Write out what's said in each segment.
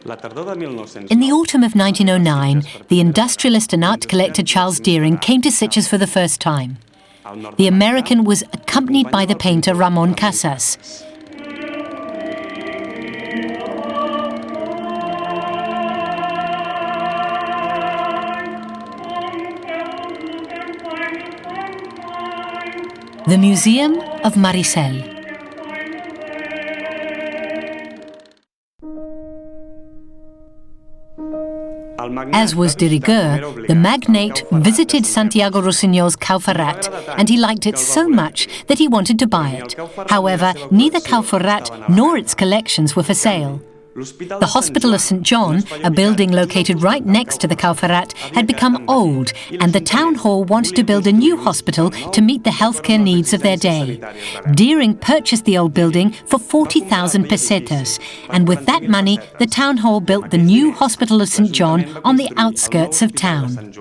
In the autumn of 1909, the industrialist and art collector Charles Deering came to Sitges for the first time. The American was accompanied by the painter Ramon Casas. The Museum of Maricel. As was de rigueur, the magnate visited Santiago Rossinyol's Cauferrat, and he liked it so much that he wanted to buy it. However, neither Cauferrat nor its collections were for sale. The Hospital of St. John, a building located right next to the Cauferrat, had become old, and the town hall wanted to build a new hospital to meet the healthcare needs of their day. Deering purchased the old building for 40,000 pesetas, and with that money, the town hall built the new Hospital of St. John on the outskirts of town.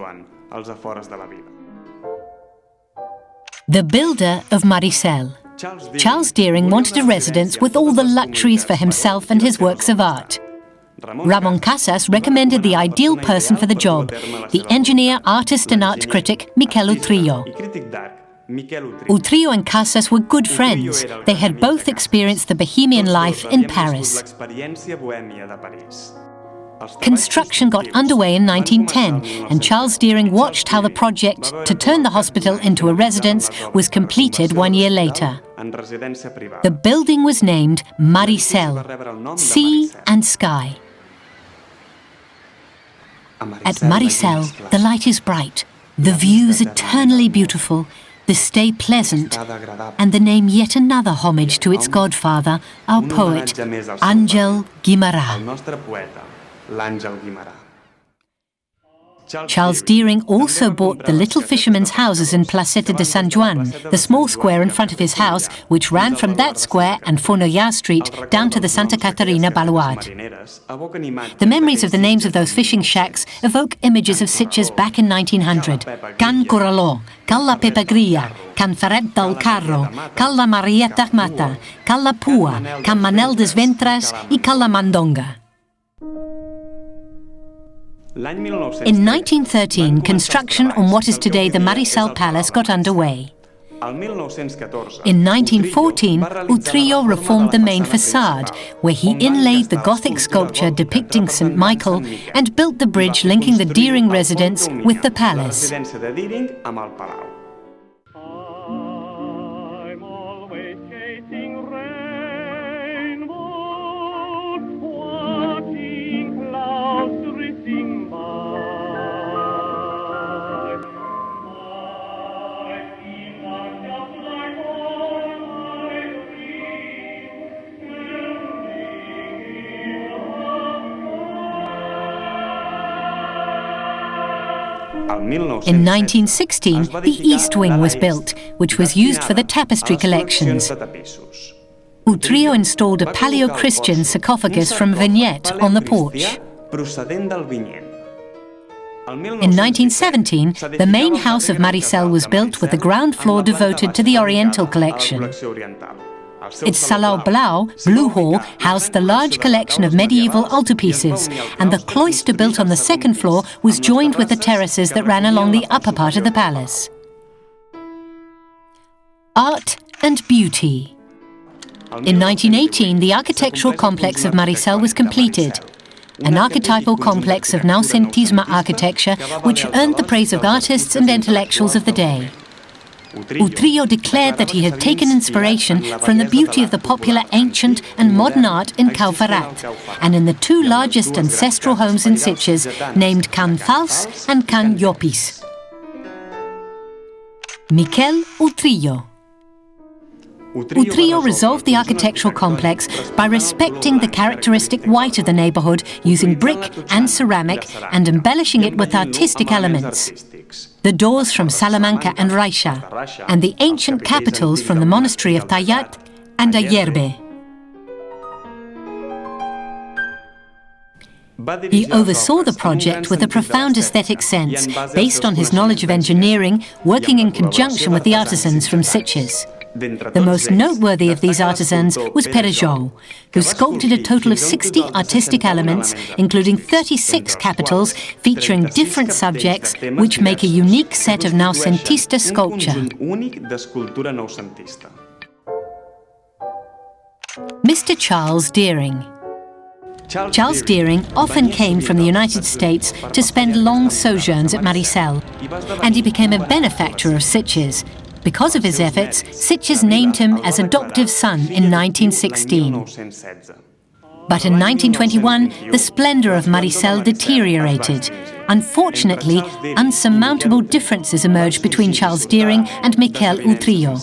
The builder of Maricel. Charles Deering wanted a residence with all the luxuries for himself and his works of art. Ramon Casas recommended the ideal person for the job, the engineer, artist and art critic Miquel Utrillo. Utrillo and Casas were good friends. They had both experienced the bohemian life in Paris. Construction got underway in 1910, and Charles Deering watched how the project to turn the hospital into a residence was completed 1 year later. The building was named Maricel, Sea and Sky. At Maricel, the light is bright, the views eternally beautiful, the stay pleasant, and the name yet another homage to its godfather, our poet, Àngel Guimarà. Charles Deering also bought the little fishermen's houses in Placeta de San Juan, the small square in front of his house, which ran from that square and Fonollar Street down to the Santa Caterina Baluard. The memories of the names of those fishing shacks evoke images of Sitges back in 1900. Can Coraló, Cal la Pepagria, Can Ferret del Carro, Cal la Marieta Mata, Cal la Pua, Can Manel des Ventres i Cal la Mandonga. In 1913, construction on what is today the Maricel Palace got underway. In 1914, Utrillo reformed the main facade, where he inlaid the Gothic sculpture depicting St. Michael and built the bridge linking the Deering residence with the palace. In 1916, the East Wing was built, which was used for the tapestry collections. Utrillo installed a Paleo-Christian sarcophagus from Vignette on the porch. In 1917, the main house of Maricel was built with the ground floor devoted to the Oriental collection. Its Salão Blau, Blue Hall, housed the large collection of medieval altarpieces, and the cloister built on the second floor was joined with the terraces that ran along the upper part of the palace. Art and beauty. In 1918, the architectural complex of Maricel was completed, an archetypal complex of noucentisme architecture which earned the praise of artists and intellectuals of the day. Utrillo declared that he had taken inspiration from the beauty of the popular ancient and modern art in Cauferrat, and in the two largest ancestral homes in Sitges, named Can Fals and Can Llopis. Miquel Utrillo. Utrillo resolved the architectural complex by respecting the characteristic white of the neighbourhood using brick and ceramic and embellishing it with artistic elements. The doors from Salamanca and Raixa, and the ancient capitals from the monastery of Tayat and Ayerbe. He oversaw the project with a profound aesthetic sense, based on his knowledge of engineering, working in conjunction with the artisans from Sitges. The most noteworthy of these artisans was Perejão, who sculpted a total of 60 artistic elements, including 36 capitals featuring different subjects, which make a unique set of noucentista sculpture. Mr. Charles Deering. Charles Deering often came from the United States to spend long sojourns at Maricel, and he became a benefactor of Sitges. Because of his efforts, Sitges named him as adoptive son in 1916. But in 1921, the splendour of Maricel deteriorated. Unfortunately, unsurmountable differences emerged between Charles Deering and Miquel Utrillo.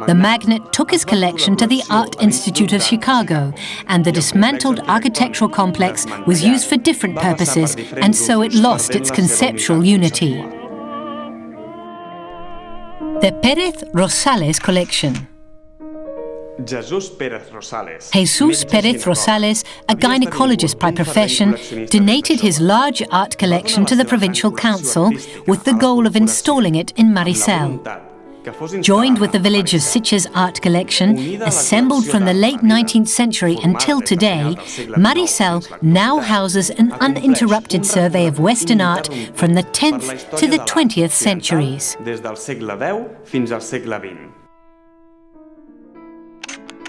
The magnate took his collection to the Art Institute of Chicago, and the dismantled architectural complex was used for different purposes, and so it lost its conceptual unity. The Pérez Rosales collection. Jesus Pérez Rosales, a gynecologist by profession, donated his large art collection to the Provincial Council with the goal of installing it in Maricel. Joined with the village of Sitges art collection, assembled from the late 19th century until today, Maricel now houses an uninterrupted survey of Western art from the 10th to the 20th centuries.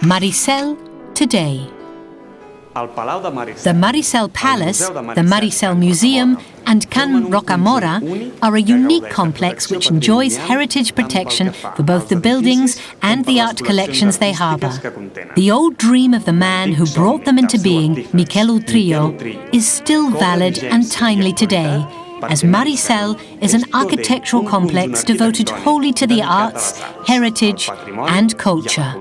Maricel today. The Maricel Palace, the Maricel Museum, and Can Rocamora are a unique complex which enjoys heritage protection for both the buildings and the art collections they harbour. The old dream of the man who brought them into being, Miquel Utrillo, is still valid and timely today, as Maricel is an architectural complex devoted wholly to the arts, heritage, and culture.